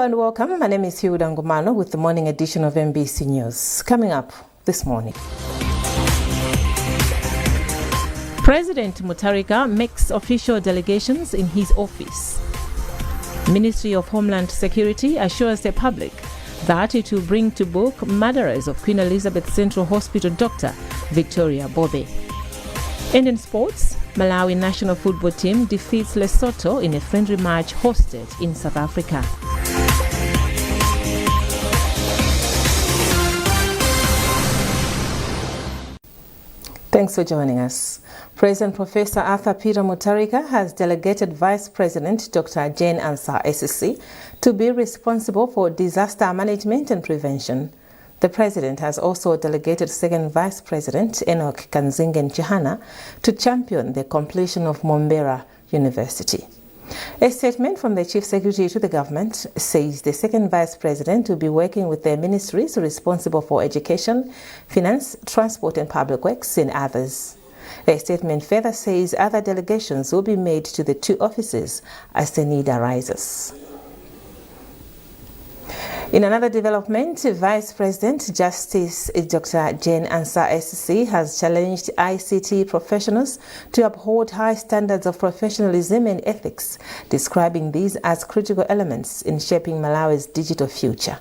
and welcome. My name is Hilda Ngumano with the morning edition of MBC News. Coming up this morning. President Mutharika makes official delegations in his office. Ministry of Homeland Security assures the public that it will bring to book murderers of Queen Elizabeth Central Hospital Dr. Victoria Bobe. And in sports, Malawi national football team defeats Lesotho in a friendly match hosted in South Africa. Thanks for joining us. President Professor Arthur Peter Mutharika has delegated Vice President Dr. Jane Ansah SSC to be responsible for disaster management and prevention. The President has also delegated Second Vice President Enoch Kanzingen Chihana to champion the completion of Mombera University. A statement from the Chief Secretary to the government says the Second Vice President will be working with the ministries responsible for education, finance, transport and public works and others. A statement further says other delegations will be made to the two offices as the need arises. In another development, Vice President Justice Dr. Jane Ansah SSC has challenged ICT professionals to uphold high standards of professionalism and ethics, describing these as critical elements in shaping Malawi's digital future.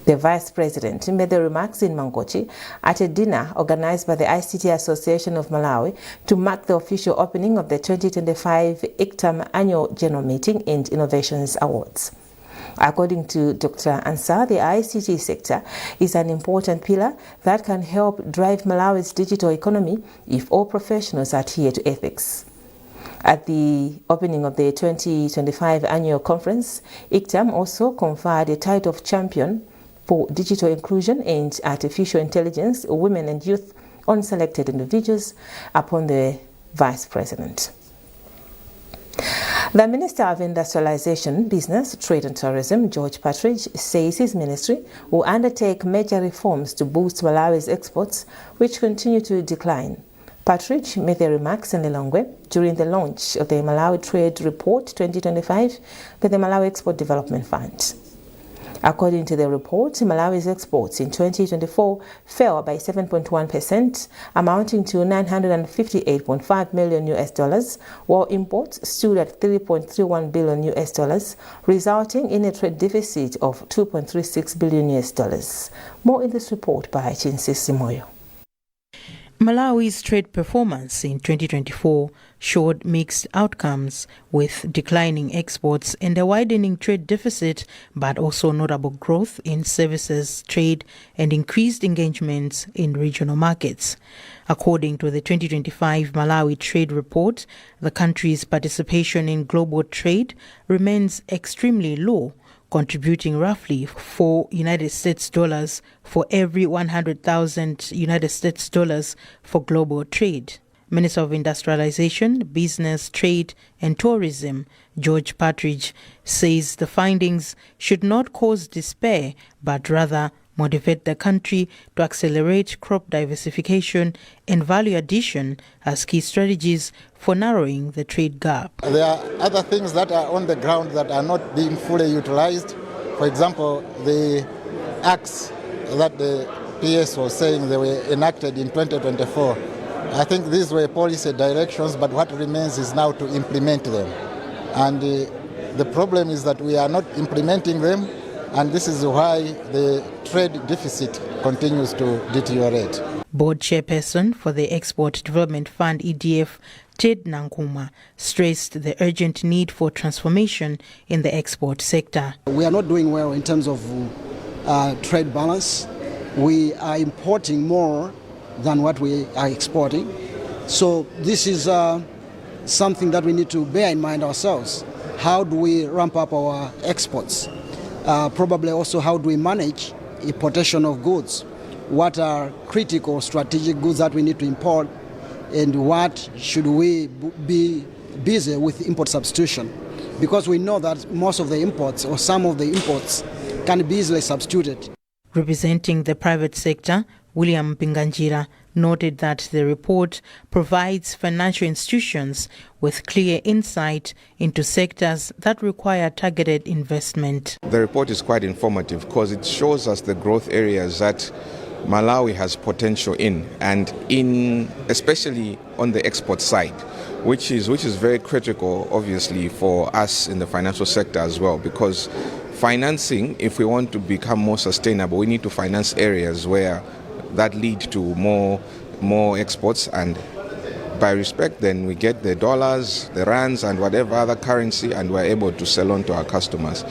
The Vice President made the remarks in Mangochi at a dinner organized by the ICT Association of Malawi to mark the official opening of the 2025 ICTAM Annual General Meeting and Innovations Awards. According to Dr. Ansah, the ICT sector is an important pillar that can help drive Malawi's digital economy if all professionals adhere to ethics. At the opening of the 2025 annual conference, ICTAM also conferred a title of champion for digital inclusion and artificial intelligence, women and youth on selected individuals upon the Vice President. The Minister of Industrialization, Business, Trade and Tourism, George Partridge, says his ministry will undertake major reforms to boost Malawi's exports, which continue to decline. Partridge made the remarks in Lilongwe during the launch of the Malawi Trade Report 2025 by the Malawi Export Development Fund. According to the report, Malawi's exports in 2024 fell by 7.1%, amounting to $958.5 million, while imports stood at $3.31 billion, resulting in a trade deficit of $2.36 billion. More in this report by Chinsi Simoyo. Malawi's trade performance in 2024 showed mixed outcomes, with declining exports and a widening trade deficit, but also notable growth in services trade and increased engagements in regional markets. According to the 2025 Malawi Trade Report, the country's participation in global trade remains extremely low, contributing roughly $4 for every 100,000 United States dollars for global trade. Minister of Industrialization, Business, Trade and Tourism, George Partridge, says the findings should not cause despair, but rather motivate the country to accelerate crop diversification and value addition as key strategies for narrowing the trade gap. There are other things that are on the ground that are not being fully utilized. For example, the acts that the PS was saying they were enacted in 2024. I think these were policy directions, but what remains is now to implement them. And the problem is that we are not implementing them, and this is why the trade deficit continues to deteriorate. Board chairperson for the Export Development Fund EDF, Ted Nankuma, stressed the urgent need for transformation in the export sector. We are not doing well in terms of trade balance. We are importing more than what we are exporting. So this is something that we need to bear in mind ourselves. How do we ramp up our exports? Probably also how do we manage importation of goods? What are critical strategic goods that we need to import, and what should we be busy with import substitution? Because we know that most of the imports or some of the imports can be easily substituted. Representing the private sector, William Pinganjira noted that the report provides financial institutions with clear insight into sectors that require targeted investment. The report is quite informative because it shows us the growth areas that Malawi has potential in, and especially on the export side, which is very critical, obviously, for us in the financial sector as well, because financing, if we want to become more sustainable, we need to finance areas where that lead to more exports, and by respect, then we get the dollars, the rands, and whatever other currency, and we're able to sell on to our customers.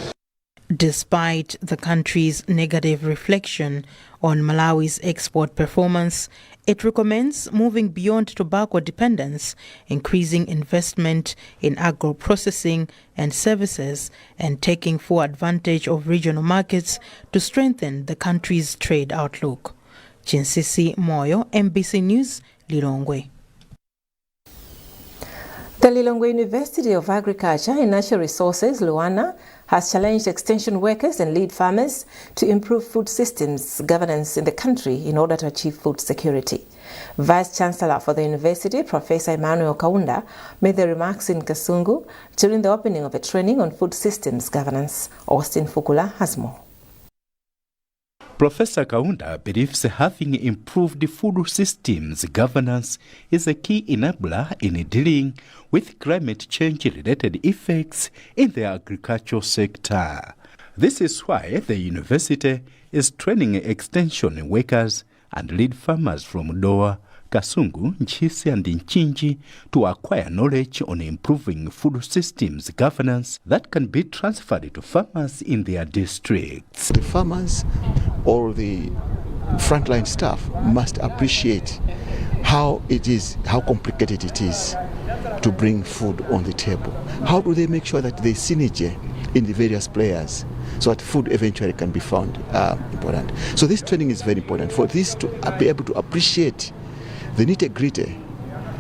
Despite the country's negative reflection on Malawi's export performance, it recommends moving beyond tobacco dependence, increasing investment in agro-processing and services, and taking full advantage of regional markets to strengthen the country's trade outlook. Chinsisi Moyo, MBC News, Lilongwe. The Lilongwe University of Agriculture and Natural Resources, Luana, has challenged extension workers and lead farmers to improve food systems governance in the country in order to achieve food security. Vice Chancellor for the university, Professor Emmanuel Kaunda, made the remarks in Kasungu during the opening of a training on food systems governance. Austin Fukula has more. Professor Kaunda believes having improved food systems governance is a key enabler in dealing with climate change-related effects in the agricultural sector. This is why the university is training extension workers and lead farmers from Doa, Kasungu, Nchisi and Nchinji to acquire knowledge on improving food systems governance that can be transferred to farmers in their districts. The farmers or the frontline staff must appreciate how complicated it is to bring food on the table. How do they make sure that there is synergy in the various players so that food eventually can be found important? So this training is very important for this to be able to appreciate the nitty-gritty,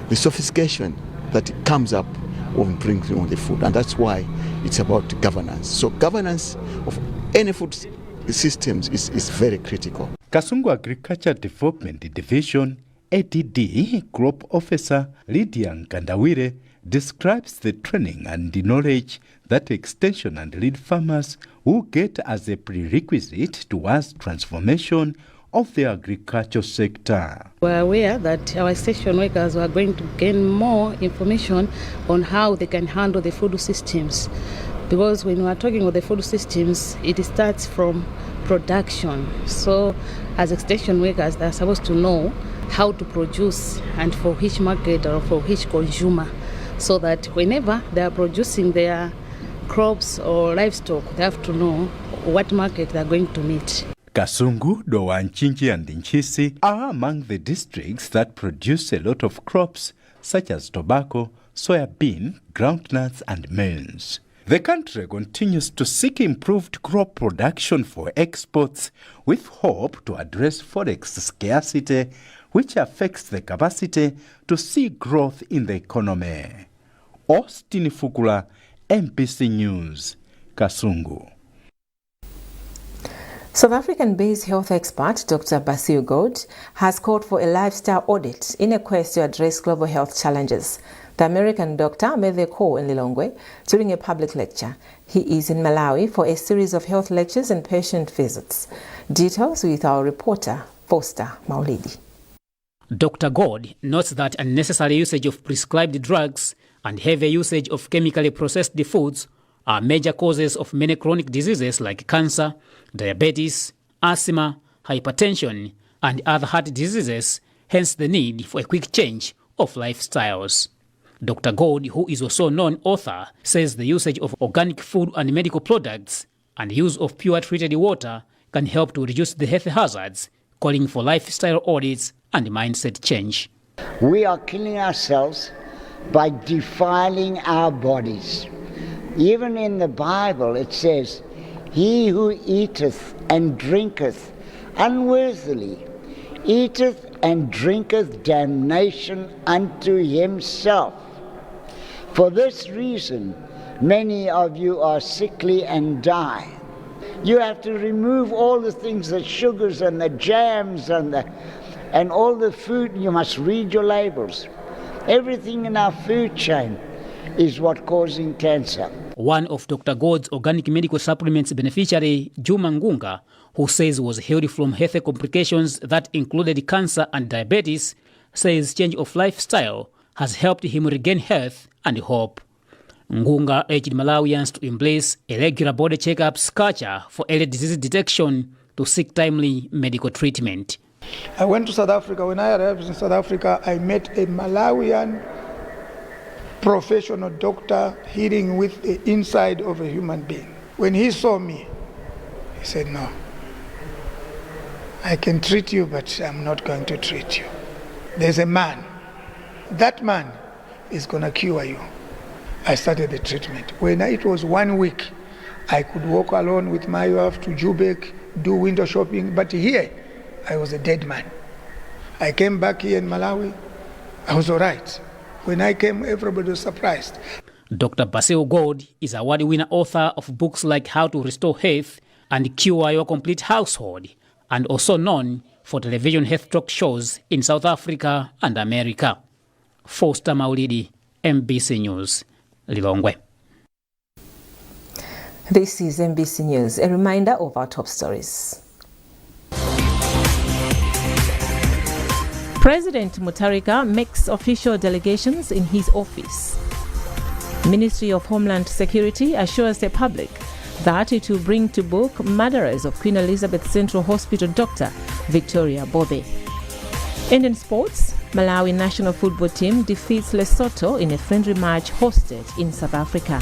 the sophistication that comes up when bringing on the food, and that's why it's about governance. So governance of any food systems is very critical. Kasungu Agriculture Development Division ADD Crop Officer Lydia Nkandawire describes the training and the knowledge that extension and lead farmers will get as a prerequisite towards transformation of the agriculture sector. We're aware that our extension workers are going to gain more information on how they can handle the food systems. Because when we are talking about the food systems, it starts from production. So as extension workers, they're supposed to know how to produce and for which market or for which consumer, so that whenever they are producing their crops or livestock, they have to know what market they're going to meet. Kasungu, Doa, Nchinji and Nchisi are among the districts that produce a lot of crops such as tobacco, soybean, groundnuts and maize. The country continues to seek improved crop production for exports with hope to address forex scarcity, which affects the capacity to see growth in the economy. Austin Fukula, MBC News, Kasungu. South African-based health expert Dr. Basiu God has called for a lifestyle audit in a quest to address global health challenges. The American doctor made the call in Lilongwe during a public lecture. He is in Malawi for a series of health lectures and patient visits. Details with our reporter, Foster Maulidi. Dr. God notes that unnecessary usage of prescribed drugs and heavy usage of chemically processed foods are major causes of many chronic diseases like cancer, diabetes, asthma, hypertension, and other heart diseases, hence the need for a quick change of lifestyles. Dr. God, who is also a known author, says the usage of organic food and medical products and use of pure treated water can help to reduce the health hazards, calling for lifestyle audits and mindset change. We are killing ourselves by defiling our bodies. Even in the Bible it says, "He who eateth and drinketh unworthily eateth and drinketh damnation unto himself. For this reason many of you are sickly and die." You have to remove all the things, the sugars and the jams and the And all the food, you must read your labels. Everything in our food chain is what causing cancer. One of Dr. God's organic medical supplements beneficiary, Juma Ngunga, who says was healed from health complications that included cancer and diabetes, says change of lifestyle has helped him regain health and hope. Ngunga urged Malawians to embrace a regular body checkups culture for early disease detection to seek timely medical treatment. I went to South Africa. When I arrived in South Africa, I met a Malawian professional doctor healing with the inside of a human being. When he saw me, he said, "No, I can treat you, but I'm not going to treat you. There's a man. That man is going to cure you." I started the treatment. When it was 1 week, I could walk alone with my wife to Joburg, do window shopping, but here, I was a dead man. I came back here in Malawi, I was all right. When I came, everybody was surprised. Dr. Basil God is award winner author of books like How to Restore Health and Cure Your Complete Household, and also known for television health talk shows in South Africa and America. Foster Maulidi, MBC News, Lilongwe. This is MBC News, a reminder of our top stories. President Mutharika makes official delegations in his office. Ministry of Homeland Security assures the public that it will bring to book murderers of Queen Elizabeth Central Hospital Dr. Victoria Bobe. And in sports, Malawi national football team defeats Lesotho in a friendly match hosted in South Africa.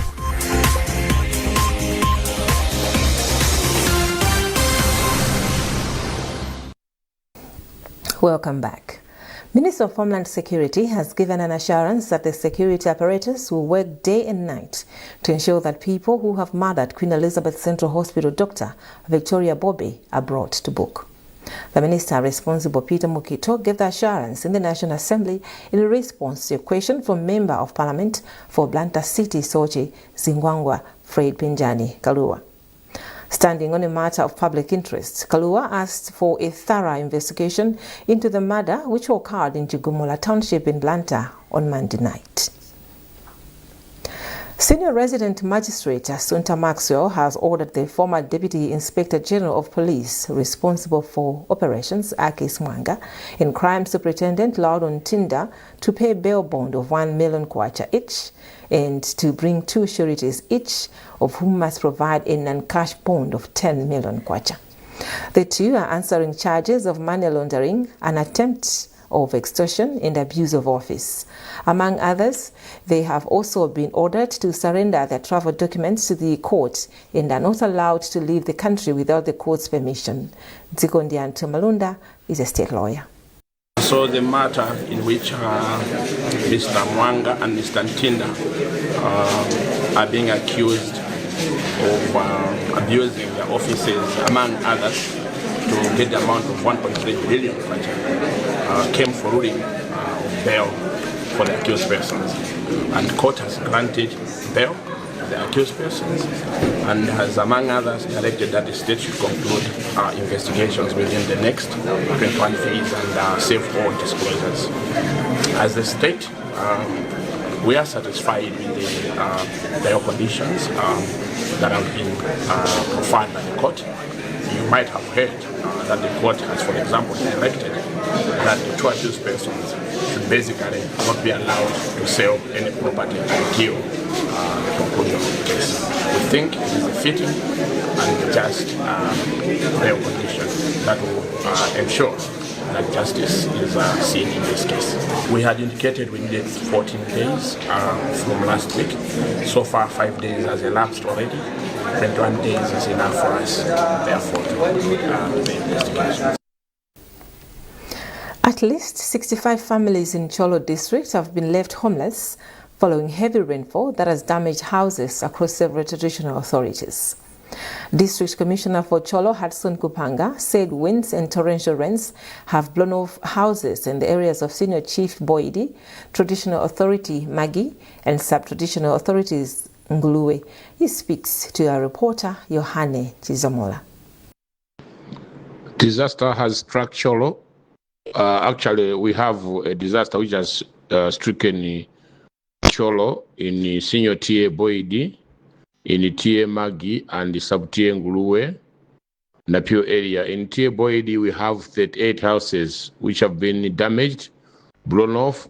Welcome back. Minister of Homeland Security has given an assurance that the security apparatus will work day and night to ensure that people who have murdered Queen Elizabeth Central Hospital Dr. Victoria Bobe are brought to book. The minister responsible, Peter Mukito, gave the assurance in the National Assembly in response to a question from Member of Parliament for Blantyre City, Sochi, Zingwangwa, Fred Pinjani Kalua. Standing on a matter of public interest, Kalua asked for a thorough investigation into the murder which occurred in Chigumula Township in Blantyre on Monday night. Senior Resident Magistrate Assunta Maxwell has ordered the former Deputy Inspector General of Police responsible for operations, Akis Mwanga, and Crime Superintendent Loudon Tinda to pay bail bond of 1 million kwacha each and to bring 2 sureties each, of whom must provide a non-cash bond of 10 million kwacha. The two are answering charges of money laundering, an attempt of extortion and abuse of office. Among others, they have also been ordered to surrender their travel documents to the court and are not allowed to leave the country without the court's permission. Zikondian Tumalunda is a state lawyer. So the matter in which Mr. Mwanga and Mr. Ntinda are being accused of abusing their offices, among others, to get the amount of 1.3 billion came for ruling of bail for the accused persons. And the court has granted bail to the accused persons and has, among others, directed that the state should conclude investigations within the next 21 days and save all disclosures. As the state, we are satisfied with the bail conditions that have been profiled by the court. You might have heard that the court has, for example, directed that the 2 accused persons should basically not be allowed to sell any property until the conclusion of the case. We think it is a fitting and just bail condition that will ensure that justice is seen in this case. We had indicated we needed 14 days from last week. So far, 5 days has elapsed already. 21 days is enough for us, therefore, to conclude the investigation. At least 65 families in Cholo district have been left homeless following heavy rainfall that has damaged houses across several traditional authorities. District Commissioner for Cholo, Hudson Kupanga, said winds and torrential rains have blown off houses in the areas of Senior Chief Boidi, Traditional Authority Magi, and Sub-Traditional Authorities Nguluwe. He speaks to our reporter, Yohane Chizamola. Disaster has struck Cholo Actually, we have a disaster which has stricken Cholo in Senior Tie Boidi, in Tie Magi, and the Sub-Tie Nguluwe, Napio area. In Tie Boidi, we have 38 houses which have been damaged, blown off.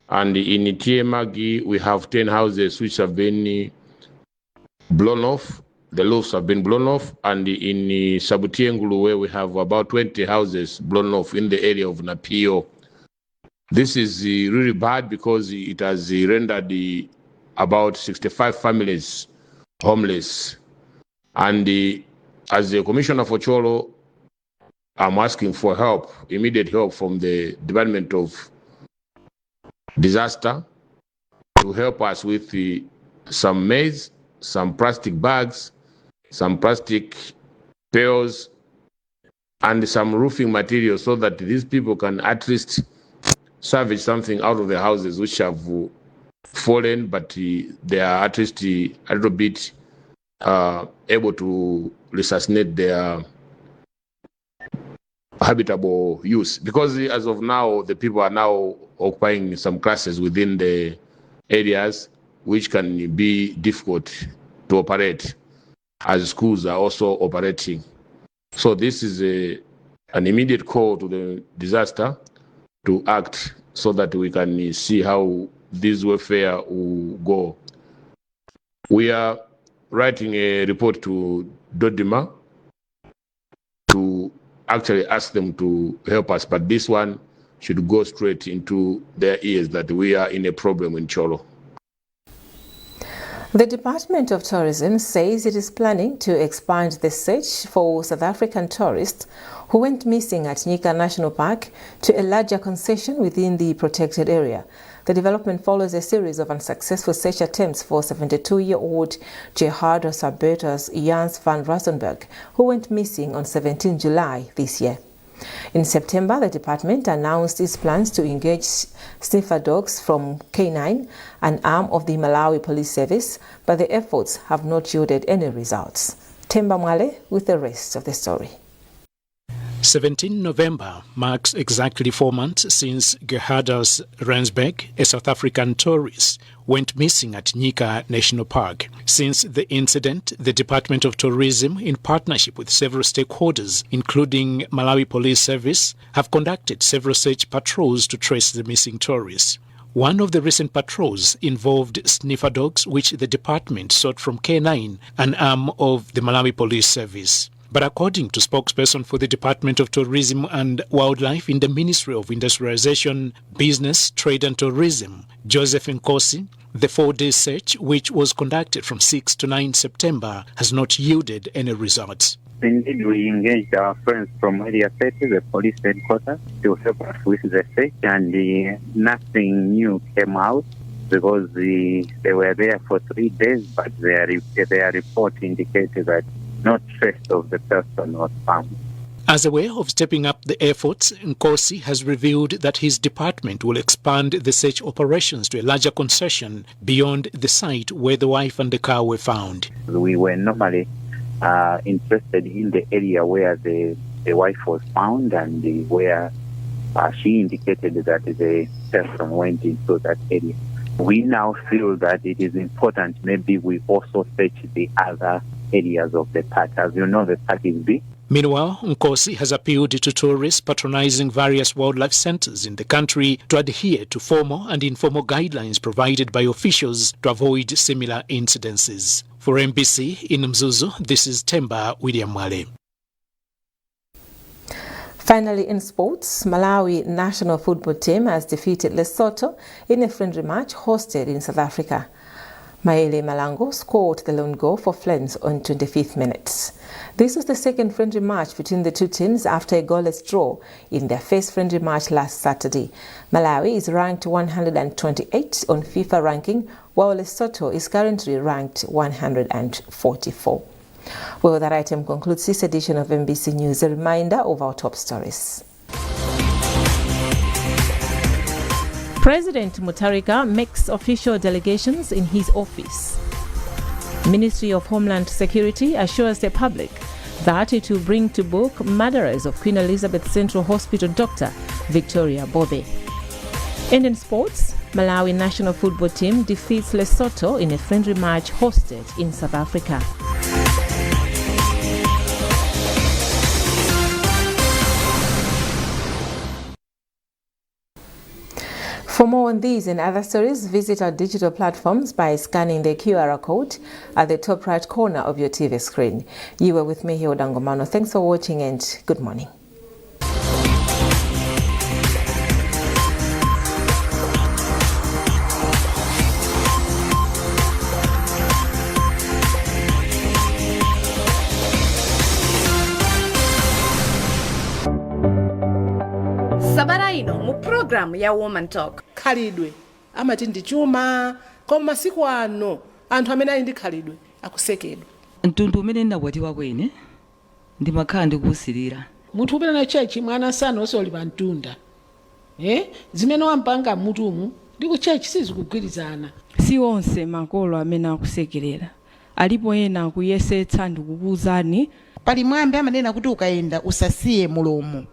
And in Tie Magi, we have 10 houses which have been blown off. The roofs have been blown off. And in Sub-Tie Nguluwe, we have about 20 houses blown off in the area of Napio. This is really bad because it has rendered about 65 families homeless. And as the Commissioner for Cholo, I'm asking for help, immediate help from the Department of Disaster to help us with some maize, some plastic bags, some plastic pails, and some roofing material so that these people can at least salvage something out of the houses which have fallen, but they are at least a little bit able to resuscitate their habitable use. Because as of now, the people are now occupying some classes within the areas which can be difficult to operate, as schools are also operating. So this is an immediate call to the disaster to act so that we can see how this welfare will go. We are writing a report to Dodima to actually ask them to help us, but this one should go straight into their ears that we are in a problem in Cholo. The Department of Tourism says it is planning to expand the search for South African tourists who went missing at Nyika National Park to a larger concession within the protected area. The development follows a series of unsuccessful search attempts for 72-year-old Gerardo Sabertas Jans van Rasenberg, who went missing on 17 July this year. In September, the department announced its plans to engage sniffer dogs from K9, an arm of the Malawi Police Service, but the efforts have not yielded any results. Temba Mwale with the rest of the story. 17 November marks exactly 4 months since Gerhardus Rensbeck, a South African tourist, went missing at Nyika National Park. Since the incident, the Department of Tourism, in partnership with several stakeholders, including Malawi Police Service, have conducted several search patrols to trace the missing tourists. One of the recent patrols involved sniffer dogs, which the department sought from K9, an arm of the Malawi Police Service. But according to spokesperson for the Department of Tourism and Wildlife in the Ministry of Industrialization, Business, Trade and Tourism, Joseph Nkosi, the 4-day search, which was conducted from 6 to 9 September, has not yielded any results. Indeed, we engaged our friends from Area 30, the police headquarters, to help us with the search, and nothing new came out because they were there for 3 days, but their report indicated that no trace of the person was found. As a way of stepping up the efforts, Nkosi has revealed that his department will expand the search operations to a larger concession beyond the site where the wife and the car were found. We were normally interested in the area where the wife was found and where she indicated that the person went into that area. We now feel that it is important maybe we also search the other areas of the park. As you know, the park is big. Meanwhile, Nkosi has appealed to tourists patronizing various wildlife centers in the country to adhere to formal and informal guidelines provided by officials to avoid similar incidences. For MBC in Mzuzu, this is Temba William Wale. Finally, in sports, Malawi national football team has defeated Lesotho in a friendly match hosted in South Africa. Maele Malango scored the lone goal for Flames on 25th minute. This was the second friendly match between the two teams after a goalless draw in their first friendly match last Saturday. Malawi is ranked 128 on FIFA ranking, while Lesotho is currently ranked 144. Well, that item concludes this edition of MBC News. A reminder of our top stories. President Mutharika makes official delegations in his office. Ministry of Homeland Security assures the public that it will bring to book murderers of Queen Elizabeth Central Hospital Dr. Victoria Bobe. And in sports, Malawi national football team defeats Lesotho in a friendly match hosted in South Africa. For more on these and other stories, visit our digital platforms by scanning the QR code at the top right corner of your TV screen. You were with me here, Dangomano. Thanks for watching and good morning. Sabara ino mu program ya Woman Talk. Khalidwe amati ndi chuma koma masiku ano anthu amene ali ndi khalidwe akusekedwa. Mtundu umene ndakwatiwa kwene ndimakhala ndikusilira. Munthu upita na chechi mwana sana osoli pa mtunda. Zimene wampanga mutumu ndi ku chechi sizikugwirizana. Si onse makolo amene akusekerera. Alipo ena akuyesetsa ndikukuuzani. Pali mwambe amanena kuti ukaenda usasiye mulomo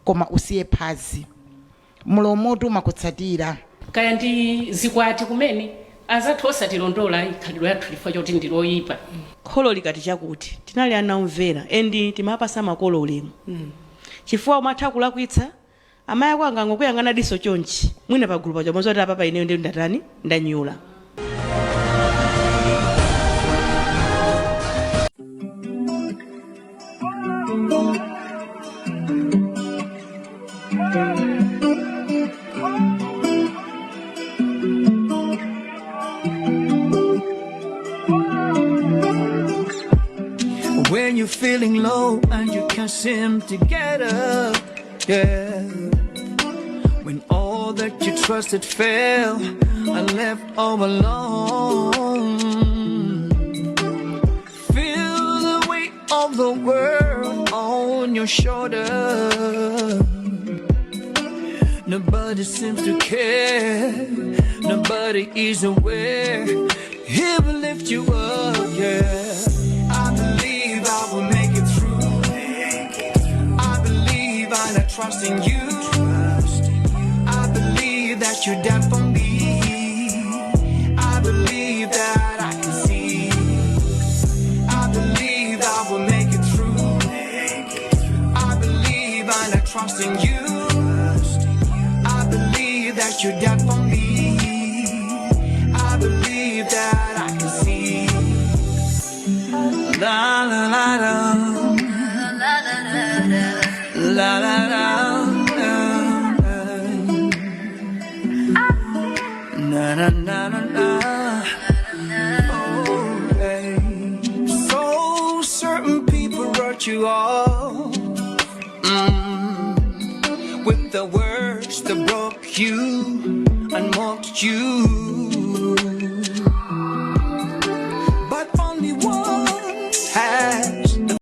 koma usiye phazi. Mulomo tu makutsatira. Kaya ndi zikwati kumene azathu osatilondola ikhalidwe yathu lifo choti ndiloyipa. Kholo likati chakuti tinali anaumvera endi timapasa makolo ulemu. Chifukwa umatha kulakwitsa amaya kwanga ngokuyang'ana diso chonchi mwina pagulu pacho mozoti apapa ineyo ndi ndatani ndanyula. When you're feeling low and you can't seem to get up, yeah. When all that you trusted fell and left all alone. Feel the weight of the world on your shoulder. Nobody seems to care. Nobody is aware. He will lift you up, yeah. I believe I will make it through. I believe I trust in you. I believe that you're there for me. I believe that I can see. I believe I will make it through. I believe I trust in you. I believe that you're there for me. I believe that I can see. La la la la, la la la, na na na na na. Oh, hey. So certain people wrote you off with the words that broke you and mocked you.